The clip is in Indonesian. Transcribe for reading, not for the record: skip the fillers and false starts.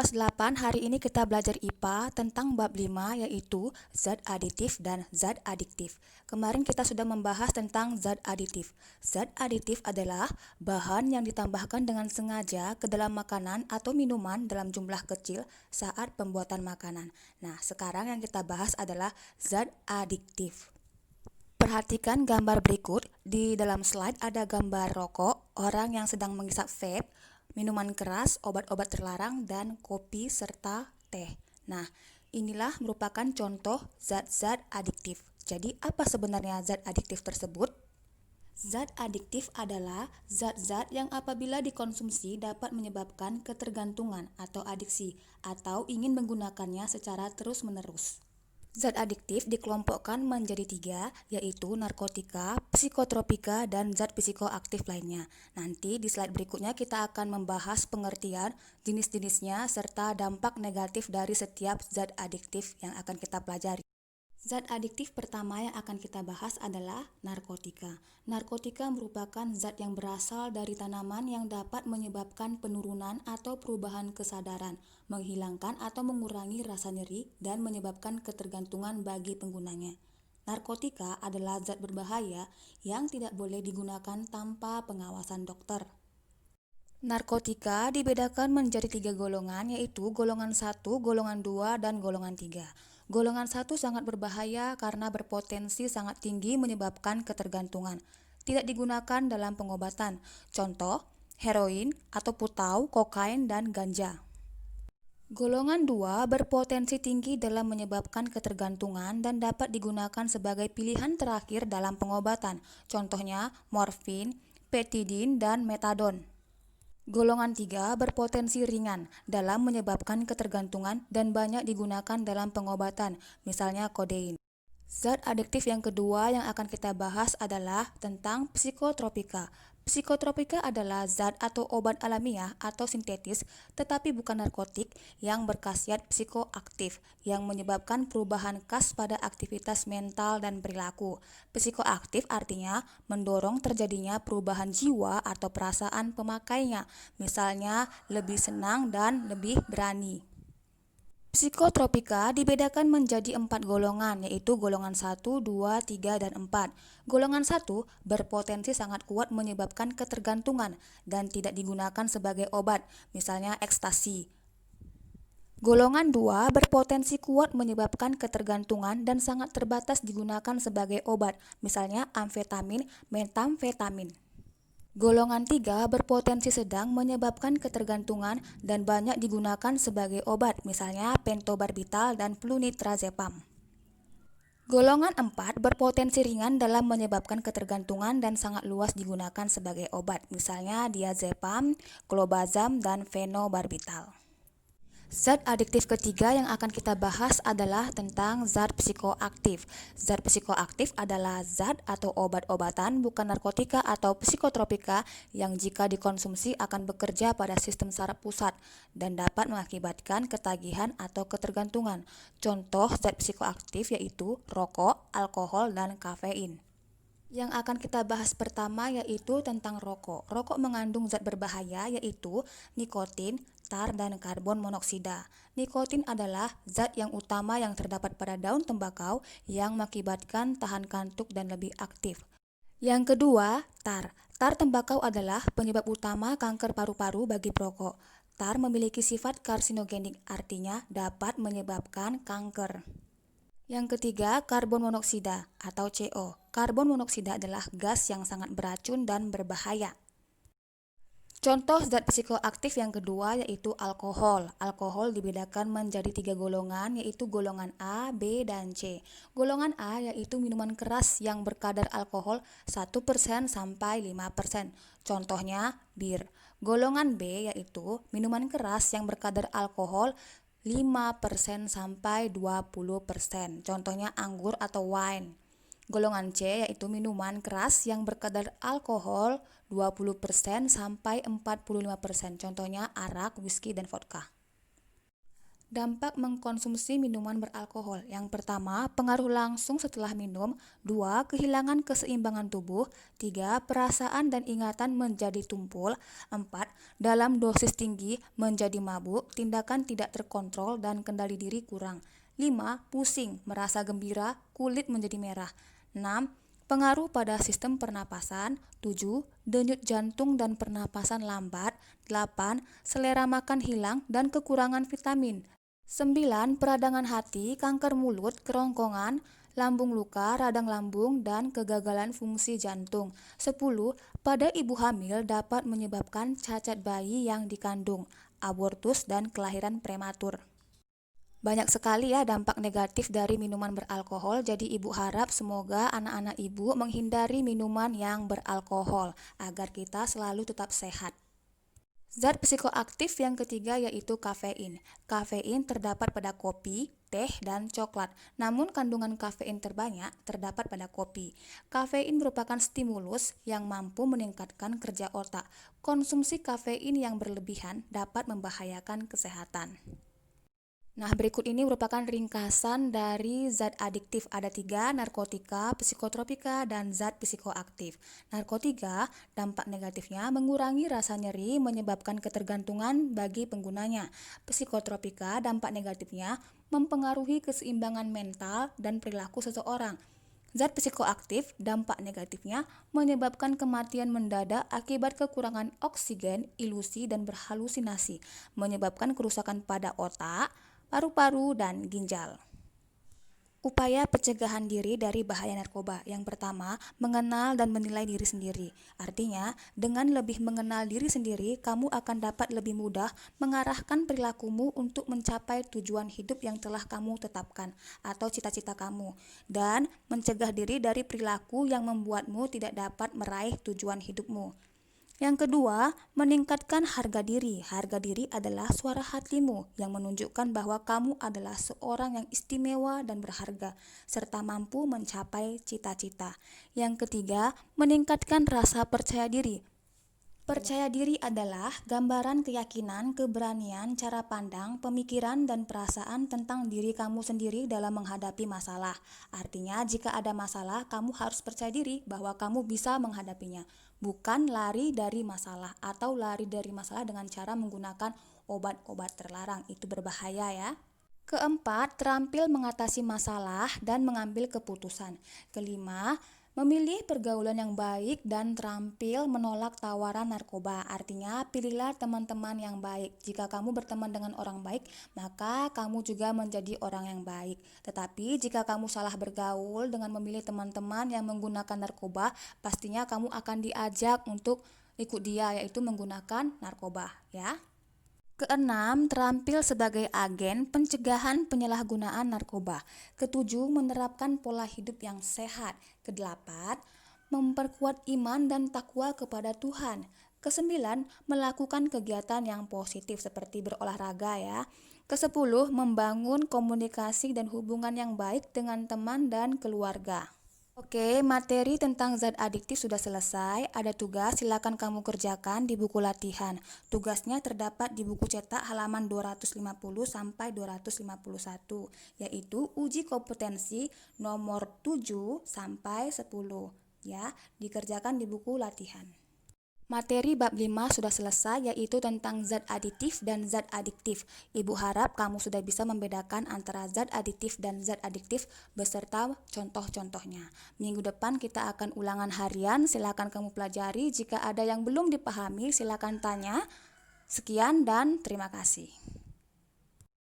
kelas 8, hari ini kita belajar IPA tentang bab 5 yaitu zat aditif dan zat adiktif. Kemarin kita sudah membahas tentang zat aditif. Zat aditif adalah bahan yang ditambahkan dengan sengaja ke dalam makanan atau minuman dalam jumlah kecil saat pembuatan makanan. Nah, sekarang yang kita bahas adalah zat adiktif. Perhatikan gambar berikut. Di dalam slide ada gambar rokok, orang yang sedang menghisap vape, minuman keras, obat-obat terlarang, dan kopi serta teh. Nah, inilah merupakan contoh zat-zat adiktif. Jadi, apa sebenarnya zat adiktif tersebut? Zat adiktif adalah zat-zat yang apabila dikonsumsi dapat menyebabkan ketergantungan atau adiksi, atau ingin menggunakannya secara terus-menerus. Zat adiktif dikelompokkan menjadi 3, yaitu narkotika, psikotropika, dan zat psikoaktif lainnya. Nanti di slide berikutnya kita akan membahas pengertian, jenis-jenisnya, serta dampak negatif dari setiap zat adiktif yang akan kita pelajari. Zat adiktif pertama yang akan kita bahas adalah narkotika. Narkotika merupakan zat yang berasal dari tanaman yang dapat menyebabkan penurunan atau perubahan kesadaran, menghilangkan atau mengurangi rasa nyeri, dan menyebabkan ketergantungan bagi penggunanya. Narkotika adalah zat berbahaya yang tidak boleh digunakan tanpa pengawasan dokter. Narkotika dibedakan menjadi 3 golongan, yaitu golongan 1, golongan 2, dan golongan 3. Golongan 1 sangat berbahaya karena berpotensi sangat tinggi menyebabkan ketergantungan. Tidak digunakan dalam pengobatan. Contoh, heroin atau putau, kokain, dan ganja. Golongan 2 berpotensi tinggi dalam menyebabkan ketergantungan dan dapat digunakan sebagai pilihan terakhir dalam pengobatan. Contohnya, morfin, petidin, dan metadon. Golongan 3 berpotensi ringan dalam menyebabkan ketergantungan dan banyak digunakan dalam pengobatan, misalnya kodein. Zat adiktif yang kedua yang akan kita bahas adalah tentang psikotropika. Psikotropika adalah zat atau obat alamiah atau sintetis, tetapi bukan narkotik, yang berkhasiat psikoaktif, yang menyebabkan perubahan khas pada aktivitas mental dan perilaku. Psikoaktif artinya mendorong terjadinya perubahan jiwa atau perasaan pemakainya, misalnya lebih senang dan lebih berani. Psikotropika dibedakan menjadi 4 golongan, yaitu golongan 1, 2, 3, dan 4. Golongan 1 berpotensi sangat kuat menyebabkan ketergantungan dan tidak digunakan sebagai obat, misalnya ekstasi. Golongan 2 berpotensi kuat menyebabkan ketergantungan dan sangat terbatas digunakan sebagai obat, misalnya amfetamin, metamfetamin. Golongan 3 berpotensi sedang menyebabkan ketergantungan dan banyak digunakan sebagai obat, misalnya pentobarbital dan flunitrazepam. Golongan 4 berpotensi ringan dalam menyebabkan ketergantungan dan sangat luas digunakan sebagai obat, misalnya diazepam, clobazam, dan fenobarbital. Zat adiktif ketiga yang akan kita bahas adalah tentang zat psikoaktif. Zat psikoaktif adalah zat atau obat-obatan, bukan narkotika atau psikotropika, yang jika dikonsumsi akan bekerja pada sistem saraf pusat dan dapat mengakibatkan ketagihan atau ketergantungan. Contoh zat psikoaktif yaitu rokok, alkohol, dan kafein. Yang akan kita bahas pertama yaitu tentang rokok. Rokok mengandung zat berbahaya yaitu nikotin, tar, dan karbon monoksida. Nikotin adalah zat yang utama yang terdapat pada daun tembakau yang mengakibatkan tahan kantuk dan lebih aktif. Yang kedua, tar. Tar tembakau adalah penyebab utama kanker paru-paru bagi perokok. Tar memiliki sifat karsinogenik, artinya dapat menyebabkan kanker. Yang ketiga, karbon monoksida atau CO. Karbon monoksida adalah gas yang sangat beracun dan berbahaya. Contoh zat psikoaktif yang kedua yaitu alkohol. Alkohol dibedakan menjadi 3 golongan, yaitu golongan A, B, dan C. Golongan A yaitu minuman keras yang berkadar alkohol 1% sampai 5%. Contohnya bir. Golongan B yaitu minuman keras yang berkadar alkohol 5% sampai 20%. Contohnya anggur atau wine. Golongan C yaitu minuman keras yang berkadar alkohol 20% sampai 45%. Contohnya arak, whisky, dan vodka. Dampak mengkonsumsi minuman beralkohol. Yang pertama, pengaruh langsung setelah minum. 2, kehilangan keseimbangan tubuh. 3, perasaan dan ingatan menjadi tumpul. 4, dalam dosis tinggi menjadi mabuk, tindakan tidak terkontrol dan kendali diri kurang. 5, pusing, merasa gembira, kulit menjadi merah. 6, pengaruh pada sistem pernapasan. 7, denyut jantung dan pernapasan lambat. 8, selera makan hilang dan kekurangan vitamin. 9, peradangan hati, kanker mulut, kerongkongan, lambung luka, radang lambung, dan kegagalan fungsi jantung. 10, pada ibu hamil dapat menyebabkan cacat bayi yang dikandung, abortus, dan kelahiran prematur. Banyak sekali ya dampak negatif dari minuman beralkohol, jadi ibu harap semoga anak-anak ibu menghindari minuman yang beralkohol agar kita selalu tetap sehat. Zat psikoaktif yang ketiga yaitu kafein. Kafein terdapat pada kopi, teh, dan coklat. Namun kandungan kafein terbanyak terdapat pada kopi. Kafein merupakan stimulus yang mampu meningkatkan kerja otak. Konsumsi kafein yang berlebihan dapat membahayakan kesehatan. Nah, berikut ini merupakan ringkasan dari zat adiktif. Ada 3, narkotika, psikotropika, dan zat psikoaktif. Narkotika, dampak negatifnya mengurangi rasa nyeri, menyebabkan ketergantungan bagi penggunanya. Psikotropika, dampak negatifnya mempengaruhi keseimbangan mental dan perilaku seseorang. Zat psikoaktif, dampak negatifnya menyebabkan kematian mendadak akibat kekurangan oksigen, ilusi, dan berhalusinasi, menyebabkan kerusakan pada otak, paru-paru, dan ginjal. Upaya pencegahan diri dari bahaya narkoba. Yang pertama, mengenal dan menilai diri sendiri. Artinya, dengan lebih mengenal diri sendiri, kamu akan dapat lebih mudah mengarahkan perilakumu untuk mencapai tujuan hidup yang telah kamu tetapkan atau cita-cita kamu, dan mencegah diri dari perilaku yang membuatmu tidak dapat meraih tujuan hidupmu. Yang kedua, meningkatkan harga diri. Harga diri adalah suara hatimu yang menunjukkan bahwa kamu adalah seorang yang istimewa dan berharga, serta mampu mencapai cita-cita. Yang ketiga, meningkatkan rasa percaya diri. Percaya diri adalah gambaran keyakinan, keberanian, cara pandang, pemikiran, dan perasaan tentang diri kamu sendiri dalam menghadapi masalah. Artinya, jika ada masalah, kamu harus percaya diri bahwa kamu bisa menghadapinya, bukan lari dari masalah atau lari dari masalah dengan cara menggunakan obat-obat terlarang. Itu berbahaya ya. Keempat, terampil mengatasi masalah dan mengambil keputusan. Kelima, memilih pergaulan yang baik dan terampil menolak tawaran narkoba. Artinya, pilihlah teman-teman yang baik. Jika kamu berteman dengan orang baik, maka kamu juga menjadi orang yang baik. Tetapi, jika kamu salah bergaul dengan memilih teman-teman yang menggunakan narkoba, pastinya kamu akan diajak untuk ikut dia, yaitu menggunakan narkoba, ya. Keenam, terampil sebagai agen pencegahan penyalahgunaan narkoba. Ketujuh, menerapkan pola hidup yang sehat. Kedelapan, memperkuat iman dan takwa kepada Tuhan. Kesembilan, melakukan kegiatan yang positif seperti berolahraga ya. Kesepuluh, membangun komunikasi dan hubungan yang baik dengan teman dan keluarga. Oke, materi tentang zat adiktif sudah selesai. Ada tugas, silakan kamu kerjakan di buku latihan. Tugasnya terdapat di buku cetak halaman 250 sampai 251, yaitu uji kompetensi nomor 7 sampai 10. Ya, dikerjakan di buku latihan. Materi bab 5 sudah selesai, yaitu tentang zat aditif dan zat adiktif. Ibu harap kamu sudah bisa membedakan antara zat aditif dan zat adiktif beserta contoh-contohnya. Minggu depan kita akan ulangan harian, silakan kamu pelajari. Jika ada yang belum dipahami, silakan tanya. Sekian dan terima kasih.